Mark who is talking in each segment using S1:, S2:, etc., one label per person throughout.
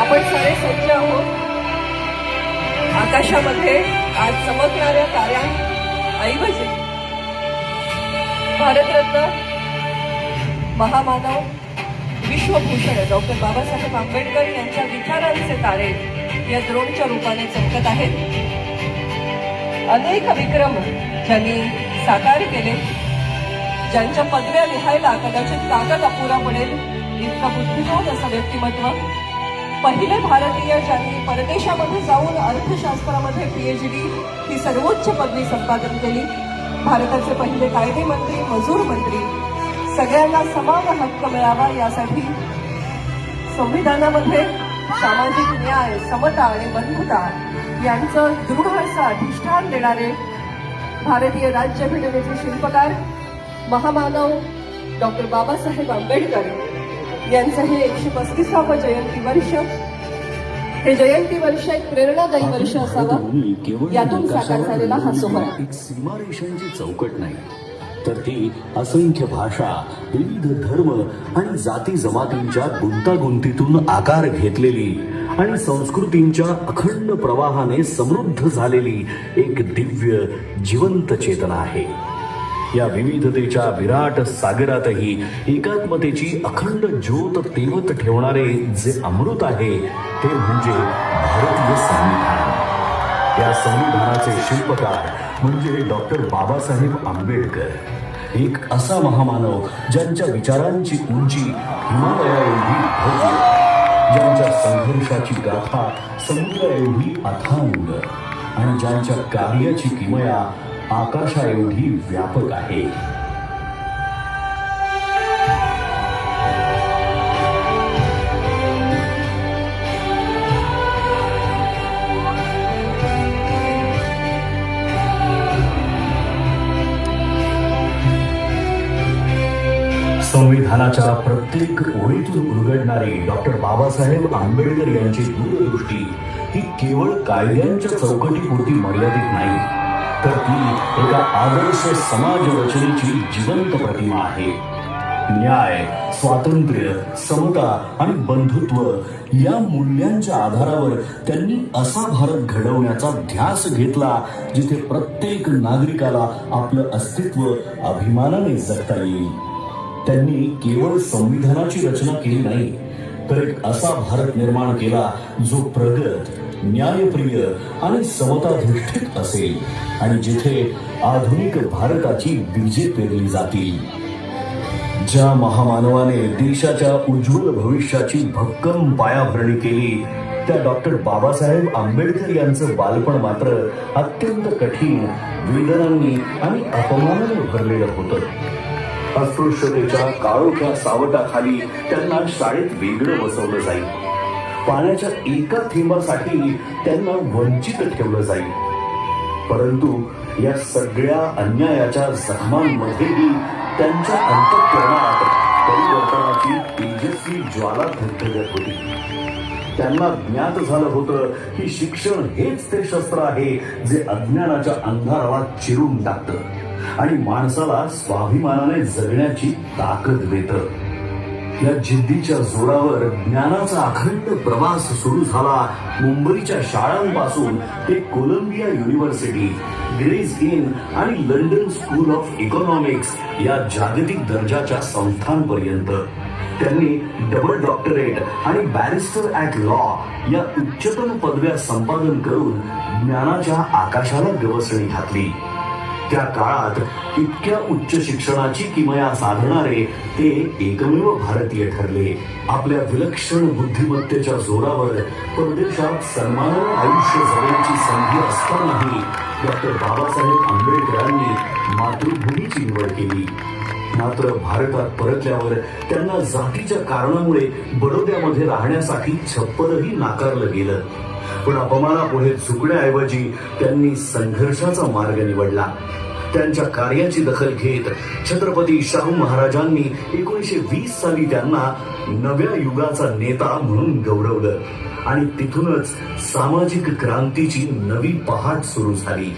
S1: आपण सारे सज्ज आहोत. आकाशामध्ये आज चमकणाऱ्या ताऱ्यांऐवजी भारतरत्न महामानव विश्वभूषण डॉक्टर बाबासाहेब आंबेडकर यांच्या विचारांचे तारे या द्रोणच्या रूपाने चमकत आहेत. अनेक विक्रम ज्यांनी साकार केले, ज्यांच्या पदव्या लिहायला कदाचित कागद अपुरा पडेल इतका बुद्धिमान असं व्यक्तिमत्व, पहिले भारतीय ज्यांनी परदेशामध्ये जाऊन अर्थशास्त्रामध्ये PhD ही सर्वोच्च पदवी संपादन केली, भारताचे पहिले कायदे मंत्री, मजूर मंत्री, सगळ्यांना समान हक्क मिळावा यासाठी संविधानामध्ये सामाजिक न्याय, समता आणि बंधुता यांचं दृढ असं अधिष्ठान देणारे भारतीय राज्यघटनेचे शिल्पकार महामानव डॉक्टर बाबासाहेब आंबेडकर यांचं हे 135वे जयंती वर्ष, हे जयंती वर्ष एक प्रेरणादायी वर्ष असावं यातून साकार झालेला हा सोहळा.
S2: एक सीमारेषांची चौकट नाही, तर ती असंख्य भाषा, विविध धर्म आणि जाती जमातींच्या गुंतागुंतीतून आकार घेतलेली आणि संस्कृतींच्या अखंड प्रवाहाने समृद्ध झालेली एक दिव्य जिवंत चेतना आहे. या विविधतेच्या विराट सागरातही एकात्मतेची अखंड ज्योत तेवत ठेवणारे जे अमृत आहे ते म्हणजे भारतीय संविधान. या संविधानाचे शिल्पकार म्हणजे डॉक्टर बाबासाहेब आंबेडकर, एक असा महामानव ज्यांच्या विचारांची उंची हिमालया एवढी भव्य, ज्यांच्या संघर्षाची गाथा समुद्रा एवढी अथांग आणि ज्यांच्या कार्याची किमया आकाशा एवढी व्यापक आहे. संविधानाच्या प्रत्येक ओळीतून उलगडणारी डॉक्टर बाबासाहेब आंबेडकर यांची दूरदृष्टी ही केवळ कायद्यांच्या चौकटीपुरती मर्यादित नाही, तर ती एका आदर्श समाज रचनेची जिवंत प्रतिमा आहे. न्याय, स्वातंत्र्य, समता आणि बंधुत्व या मूल्यांच्या आधारावर त्यांनी असा भारत घडवण्याचा ध्यास घेतला जिथे प्रत्येक नागरिकाला आपलं अस्तित्व अभिमानाने जगता येईल. त्यांनी केवळ संविधानाची रचना केली नाही, तर एक असा भारत निर्माण केला जो प्रगत, न्यायप्रिय आणि समताधिष्ठित असेल आणि जिथे आधुनिक भारताची बीजे पेरली जातील. ज्या महामानवाने देशाच्या उज्ज्वल भविष्याची भक्कम पायाभरणी केली त्या डॉक्टर बाबासाहेब आंबेडकर यांचं बालपण मात्र अत्यंत कठीण, वेदनांनी आणि अपमानाने भरलेलं होतं. अस्पृश्यतेच्या काळोख्या सावटाखाली त्यांना शाळेत वेगळं बसवलं जाईल, पाण्याच्या एका थेंबासाठी त्यांना वंचित ठेवलं जाईल. परंतु या सगळ्या अन्यायाच्या जखमांमध्येही त्यांच्या अंतःकरणात परिवर्तनाची तेजस्वी ज्वाला धगधगत होती. त्यांना ज्ञात झालं होतं की शिक्षण हेच ते शस्त्र आहे जे अज्ञानाच्या अंधाराला चिरून टाकतं आणि माणसाला स्वाभिमानाने जगण्याची ताकद देतं. या जिद्दीच्या जोरावर ज्ञानाचा अखंड प्रवास सुरू झाला. मुंबईच्या शाळांपासून ते कोलंबिया युनिव्हर्सिटी, ग्रेस इन आणि लंडन स्कूल ऑफ इकॉनॉमिक्स या जागतिक दर्जाच्या संस्थांपर्यंत त्यांनी डबल डॉक्टरेट आणि बॅरिस्टर ॲट लॉ या उच्चतम पदव्या संपादन करून ज्ञानाच्या आकाशाला गवसणी घातली. त्या काळात इतक्या उच्च शिक्षणाची किमया साधणारे ते एकमेव भारतीय ठरले. आपल्या विलक्षण बुद्धिमत्तेच्या जोरावर परदेशात सन्मानाने आयुष्य जगण्याची संधी असतानाही डॉक्टर बाबासाहेब आंबेडकरांनी मातृभूमीची निवड केली. मात्र भारतात परतल्यावर त्यांना जातीच्या कारणामुळे बडोद्यामध्ये राहण्यासाठी छप्परही नाकारलं गेलं. पण अपमानापुढे झुकण्याऐवजी त्यांनी संघर्षाचा मार्ग निवडला. त्यांच्या कार्याची दखल घेत छत्रपती शाहू महाराजांनी 1920 साली त्यांना नव्या युगाचा नेता म्हणून गौरवलं आणि तिथूनच सामाजिक क्रांतीची नवी पहाट सुरू झाली.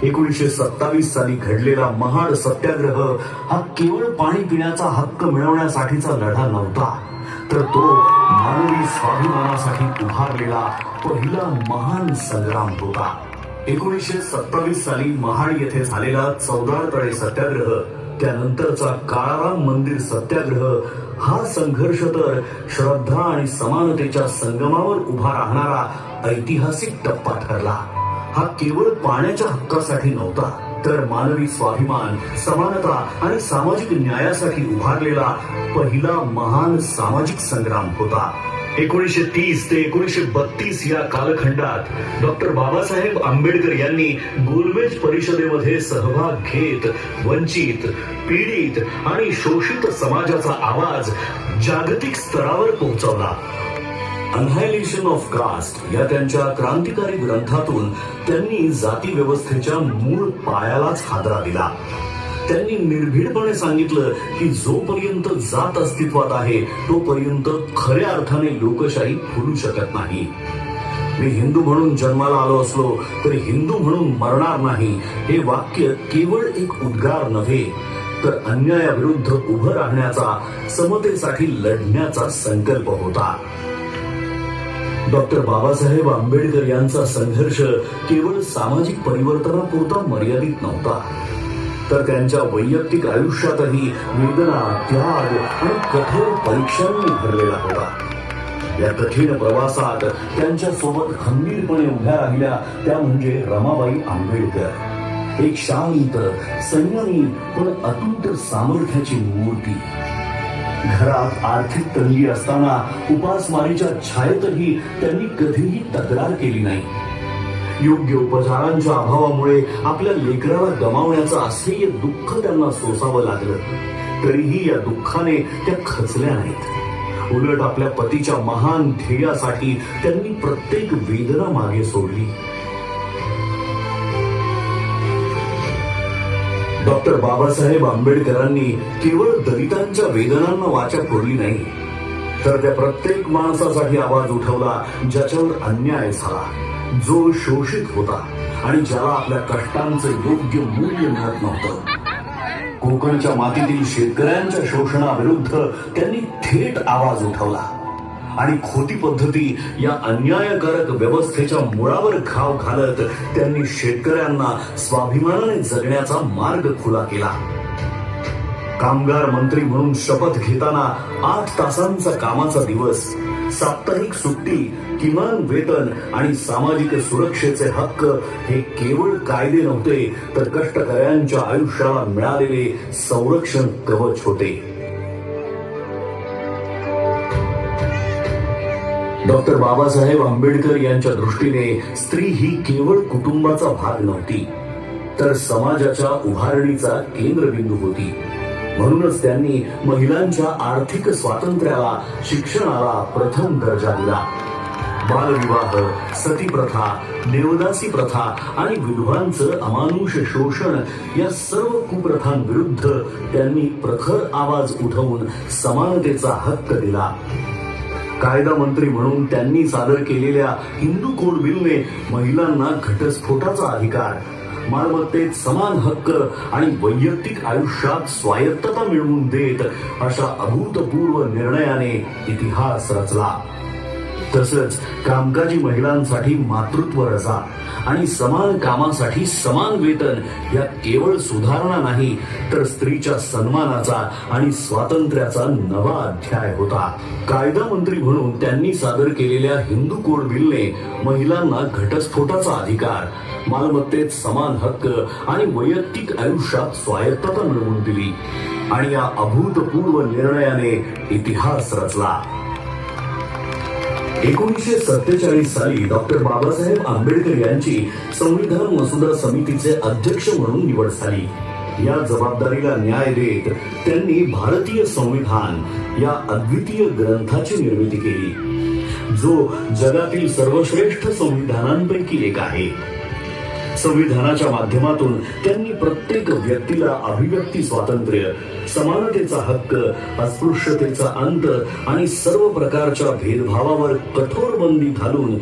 S2: 1927 साली घडलेला महाड सत्याग्रह हा केवळ पाणी पिण्याचा हक्क मिळवण्यासाठीचा लढा नव्हता, तर तो मानवी स्वाभिमानासाठी उभारलेला पहिला महान संग्राम होता. 1927 साली महाड येथे झालेला चौदार तळे सत्याग्रह, त्यानंतरचा काळाराम मंदिर सत्याग्रह हा संघर्ष तर श्रद्धा आणि समानतेच्या संगमावर उभा राहणारा ऐतिहासिक टप्पा ठरला. हा केवळ पाण्याच्या हक्कासाठी नव्हता, तर मानवी स्वाभिमान, समानता आणि सामाजिक न्यायासाठी उभारलेला पहिला महान सामाजिक संग्राम होता. 1930 ते 1932 या कालखंडात डॉक्टर बाबासाहेब आंबेडकर यांनी गोलमेज परिषदेमध्ये सहभाग घेत वंचित, पीडित आणि शोषित समाजाचा आवाज जागतिक स्तरावर पोहोचवला. अनहायलेशन ऑफ कास्ट या त्यांच्या क्रांतिकारी ग्रंथातून त्यांनी जाती व्यवस्थेच्या मूळ पायालाच हादरा दिला. त्यांनी निर्भीडपणे सांगितलं की जोपर्यंत जात अस्तित्वात आहे तोपर्यंत खऱ्या अर्थाने लोकशाही फुलू शकत नाही. मी हिंदू म्हणून जन्माला आलो असलो तरी हिंदू म्हणून मरणार नाही, हे वाक्य केवळ एक उद्गार नव्हे, तर अन्यायाविरुद्ध उभं राहण्याचा, समतेसाठी लढण्याचा संकल्प होता. डॉक्टर बाबासाहेब आंबेडकर यांचा संघर्ष केवळ सामाजिक परिवर्तनापुरता मर्यादित नव्हता, तर त्यांच्या वैयक्तिक आयुष्यातही वेदना, त्याग आणि कठोर परीक्षांनी भरलेला होता. या कठीण प्रवासात त्यांच्या सोबत खंबीरपणे उभ्या राहिल्या त्या म्हणजे रमाबाई आंबेडकर. एक शांत, संयमी पण अतूट सामर्थ्याची मूर्ती. घरात आर्थिक तंगी असताना उपासमारीच्या छायेतही त्यांनी कधीही तक्रार केली नाही. योग्य उपचारांच्या अभावामुळे आपल्या लेकराला गमावण्याचं असह्य दुःख त्यांना सोसावं लागलं, तरीही या दुःखाने त्या खचल्या नाहीत. उलट आपल्या पतीच्या महान ध्येयासाठी त्यांनी प्रत्येक वेदना मागे सोडली. डॉक्टर बाबासाहेब आंबेडकरांनी केवळ दलितांच्या वेदनांना वाचा फोडली नाही, तर त्या प्रत्येक माणसासाठी आवाज उठवला ज्याच्यावर अन्याय झाला, जो शोषित होता आणि ज्याला आपल्या कष्टांचं योग्य मूल्य मिळत नव्हतं. कोकणच्या मातीतील शेतकऱ्यांच्या शोषणाविरुद्ध त्यांनी थेट आवाज उठवला आणि खोटी पद्धती या अन्यायकारक व्यवस्थेच्या मुळावर घाव घालत त्यांनी शेतकऱ्यांना स्वाभिमानाने जगण्याचा मार्ग खुला केला. कामगार मंत्री म्हणून शपथ घेताना 8 तासांचा कामाचा दिवस, साप्ताहिक सुट्टी, किमान वेतन आणि सामाजिक सुरक्षेचे हक्क हे केवळ कायदे नव्हते, तर कष्टकऱ्यांच्या आयुष्याला मिळालेले संरक्षण कवच होते. डॉक्टर बाबासाहेब आंबेडकर यांच्या दृष्टीने स्त्री ही केवळ कुटुंबाचा भाग नव्हती, तर समाजाच्या उभारणीचा केंद्रबिंदू होती. म्हणूनच त्यांनी महिलांच्या आर्थिक स्वातंत्र्याला, शिक्षणाला प्रथम दर्जा दिला. बालविवाह, सतीप्रथा, देवदासी प्रथा आणि विधवांचं अमानुष शोषण या सर्व कुप्रथांविरुद्ध त्यांनी प्रखर आवाज उठवून समानतेचा हक्क दिला. कायदा मंत्री म्हणून त्यांनी सादर केलेल्या हिंदू कोड बिलने महिलांना घटस्फोटाचा अधिकार, मालमत्तेत समान हक्क आणि वैयक्तिक आयुष्यात स्वायत्तता मिळवून देत अशा अभूतपूर्व निर्णयाने इतिहास रचला. तसंच कामकाजी महिलांसाठी मातृत्व रजा आणि समान कामासाठी समान वेतन या केवळ सुधारणा नाही, तर स्त्रीच्या सन्मानाचा आणि स्वातंत्र्याचा नवा अध्याय होता. कायदा मंत्री म्हणून त्यांनी सादर केलेल्या हिंदू कोड बिलने महिलांना घटस्फोटाचा अधिकार, मालमत्तेत समान हक्क आणि वैयक्तिक आयुष्यात स्वायत्तता मिळवून दिली आणि या अभूतपूर्व निर्णयाने इतिहास रचला. 1947 साली डॉक्टर बाबासाहेब आंबेडकर यांची संविधान मसुदा समितीचे अध्यक्ष म्हणून निवड झाली. या जबाबदारीला न्याय देत त्यांनी भारतीय संविधान या अद्वितीय ग्रंथाची निर्मिती केली, जो जगातील सर्वश्रेष्ठ संविधानांपैकी एक आहे. संविधानाच्या माध्यमातून त्यांनी प्रत्येक व्यक्तीला अभिव्यक्ती स्वातंत्र्य, समानतेचा हक्क, अस्पृश्यतेचा अंत आणि सर्व प्रकारच्या भेदभावावर कठोर बंदी घालून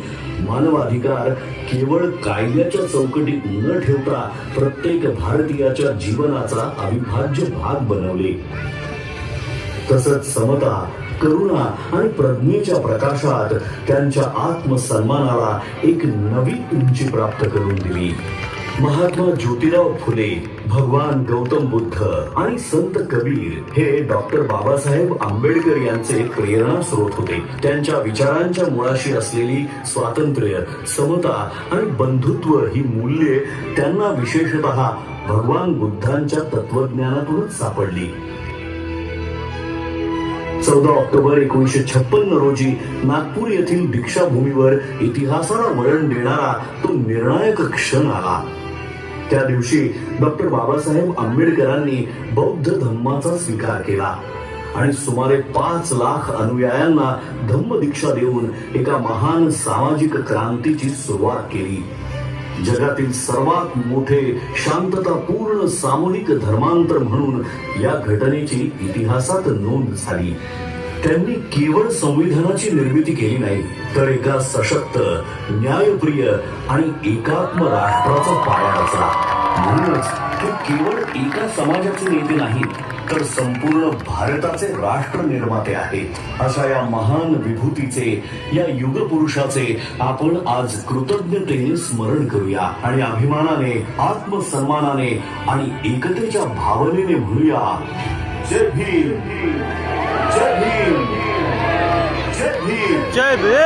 S2: मानवाधिकार केवळ कायद्याच्या चौकटीत न ठेवता प्रत्येक भारतीयाच्या जीवनाचा अविभाज्य भाग बनवले. तसंच समता, करुणा आणि प्रज्ञेच्या प्रकाशात त्यांच्या आत्मसन्मानाला एक नवी उंची प्राप्त करून दिली. महात्मा ज्योतिराव फुले, भगवान गौतम बुद्ध आणि संत कबीर हे डॉक्टर बाबासाहेब आंबेडकर यांचे प्रेरणा स्रोत होते. त्यांच्या विचारांच्या मुळाशी असलेली स्वातंत्र्य, समता आणि बंधुत्व ही मूल्ये त्यांना विशेषतः भगवान बुद्धांच्या तत्वज्ञानातूनच सापडली. 14 ऑक्टोबर 1956 रोजी नागपूर येथील दीक्षाभूमीवर इतिहासाला वळण देणारा तो निर्णायक क्षण आला. त्या दिवशी डॉक्टर बाबासाहेब आंबेडकरांनी बौद्ध धम्माचा स्वीकार केला आणि सुमारे 5 लाख अनुयायांना धम्म दीक्षा देऊन एका महान सामाजिक क्रांतीची सुरुवात केली. जगातील सर्वात मोठे शांततापूर्ण सामूहिक धर्मांतर म्हणून या घटनेची इतिहासात नोंद झाली. त्यांनी केवळ संविधानाची निर्मिती केली नाही, तर एका सशक्त, न्यायप्रिय आणि एकात्म राष्ट्राचा पाया रचला. म्हणूनच ते केवळ एका समाजाचे नेते नाहीत, तर संपूर्ण भारताचे राष्ट्र निर्माते आहेत. अशा या महान विभूतीचे, या युगपुरुषाचे आपण आज कृतज्ञतेने स्मरण करूया आणि अभिमानाने, आत्मसन्मानाने आणि एकतेच्या भावनेने म्हणूया, जय भीम, जय भीम, जय भीम,
S3: जय भीम.